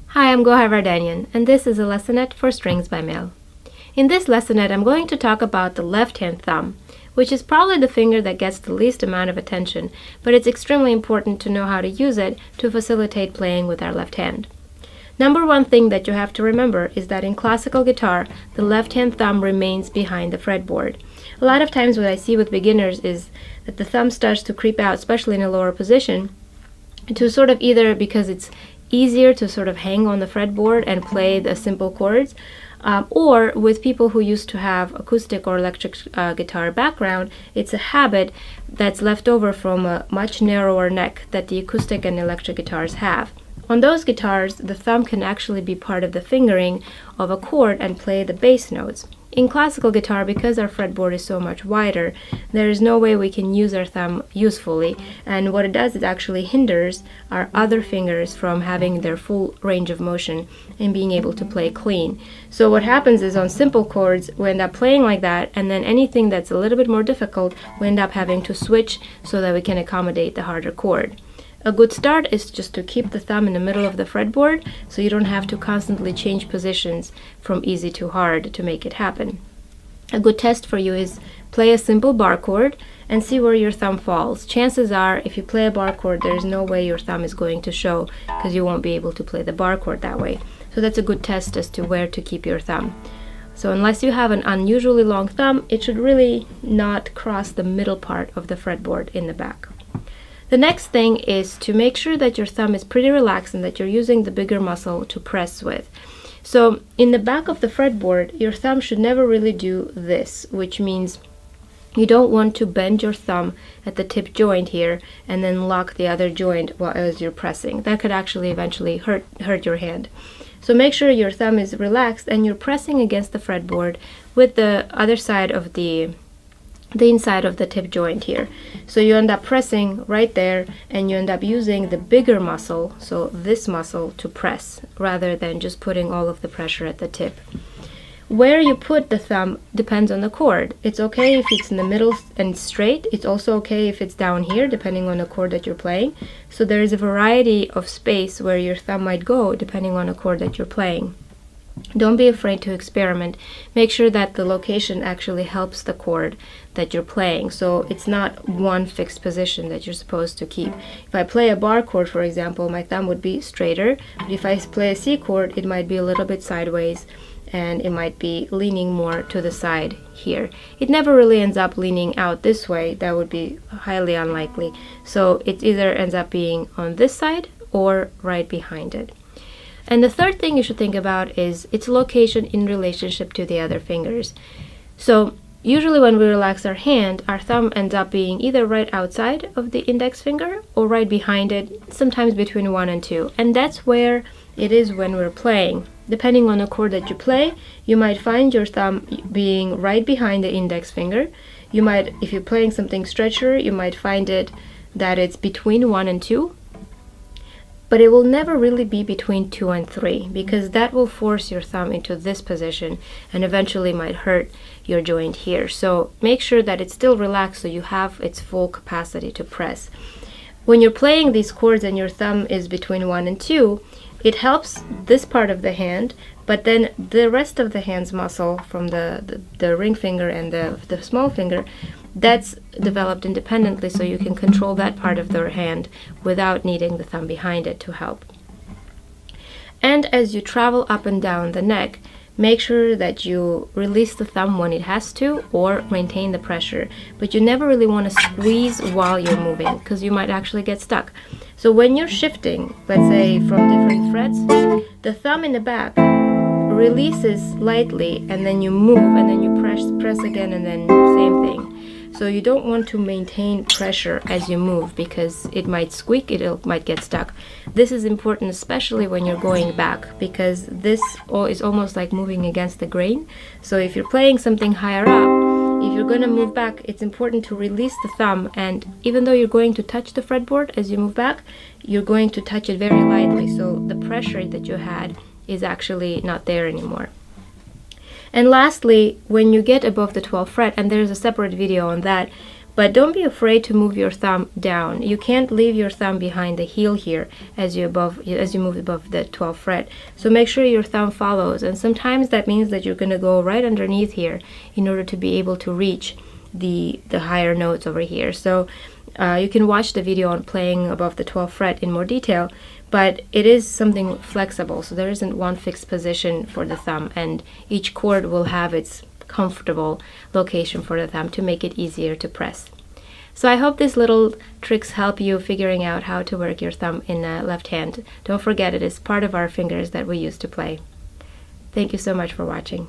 Hi, I'm Gohar Werdanian, and this is a lessonette for strings by mail. In this lessonette, I'm going to talk about the left-hand thumb, which is probably the finger that gets the least amount of attention, but it's extremely important to know how to use it to facilitate playing with our left hand. Number one thing that you have to remember is that in classical guitar, the left-hand thumb remains behind the fretboard. A lot of times what I see with beginners is that the thumb starts to creep out, especially in a lower position, to sort of either because it's easier to sort of hang on the fretboard and play the simple chords, or with people who used to have acoustic or electric guitar background, it's a habit that's left over from a much narrower neck that the acoustic and electric guitars have. On those guitars, the thumb can actually be part of the fingering of a chord and play the bass notes. In classical guitar, because our fretboard is so much wider, there is no way we can use our thumb usefully, and what it does is actually hinders our other fingers from having their full range of motion and being able to play clean. So what happens is on simple chords, we end up playing like that, and then anything that's a little bit more difficult, we end up having to switch so that we can accommodate the harder chord. A good start is just to keep the thumb in the middle of the fretboard so you don't have to constantly change positions from easy to hard to make it happen. A good test for you is play a simple bar chord and see where your thumb falls. Chances are, if you play a bar chord, there is no way your thumb is going to show because you won't be able to play the bar chord that way. So that's a good test as to where to keep your thumb. So unless you have an unusually long thumb, it should really not cross the middle part of the fretboard in the back. The next thing is to make sure that your thumb is pretty relaxed and that you're using the bigger muscle to press with. So in the back of the fretboard, your thumb should never really do this, which means you don't want to bend your thumb at the tip joint here and then lock the other joint while as you're pressing. That could actually eventually hurt your hand. So make sure your thumb is relaxed and you're pressing against the fretboard with the other side of the inside of the tip joint here. So you end up pressing right there and you end up using the bigger muscle, so this muscle, to press rather than just putting all of the pressure at the tip. Where you put the thumb depends on the chord. It's okay if it's in the middle and straight. It's also okay if it's down here depending on the chord that you're playing. So there is a variety of space where your thumb might go depending on the chord that you're playing. Don't be afraid to experiment. Make sure that the location actually helps the chord that you're playing. So it's not one fixed position that you're supposed to keep. If I play a bar chord, for example, my thumb would be straighter. But if I play a C chord, it might be a little bit sideways and it might be leaning more to the side here. It never really ends up leaning out this way. That would be highly unlikely. So it either ends up being on this side or right behind it. And the third thing you should think about is its location in relationship to the other fingers. So usually when we relax our hand, our thumb ends up being either right outside of the index finger or right behind it, sometimes between 1 and 2. And that's where it is when we're playing. Depending on the chord that you play, you might find your thumb being right behind the index finger. You might, if you're playing something stretchier, you might find it that it's between 1 and 2. But it will never really be between 2 and 3 because that will force your thumb into this position and eventually might hurt your joint here. So make sure that it's still relaxed so you have its full capacity to press. When you're playing these chords and your thumb is between 1 and 2, it helps this part of the hand, but then the rest of the hand's muscle from the ring finger and the small finger, that's developed independently so you can control that part of the hand without needing the thumb behind it to help. And as you travel up and down the neck, make sure that you release the thumb when it has to or maintain the pressure. But you never really want to squeeze while you're moving because you might actually get stuck. So when you're shifting, let's say from different frets, the thumb in the back releases lightly and then you move and then you press again and then same thing. So you don't want to maintain pressure as you move because it might squeak, it might get stuck. This is important especially when you're going back because this is almost like moving against the grain. So if you're playing something higher up, if you're going to move back, it's important to release the thumb, and even though you're going to touch the fretboard as you move back, you're going to touch it very lightly, so the pressure that you had is actually not there anymore. And lastly, when you get above the 12th fret, and there's a separate video on that, but don't be afraid to move your thumb down. You can't leave your thumb behind the heel here as you move above the 12th fret. So make sure your thumb follows, and sometimes that means that you're going to go right underneath here in order to be able to reach the higher notes over here. So you can watch the video on playing above the 12th fret in more detail, but it is something flexible, so there isn't one fixed position for the thumb, and each chord will have its comfortable location for the thumb to make it easier to press. So I hope these little tricks help you figuring out how to work your thumb in left hand. Don't forget, it is part of our fingers that we use to play. Thank you so much for watching.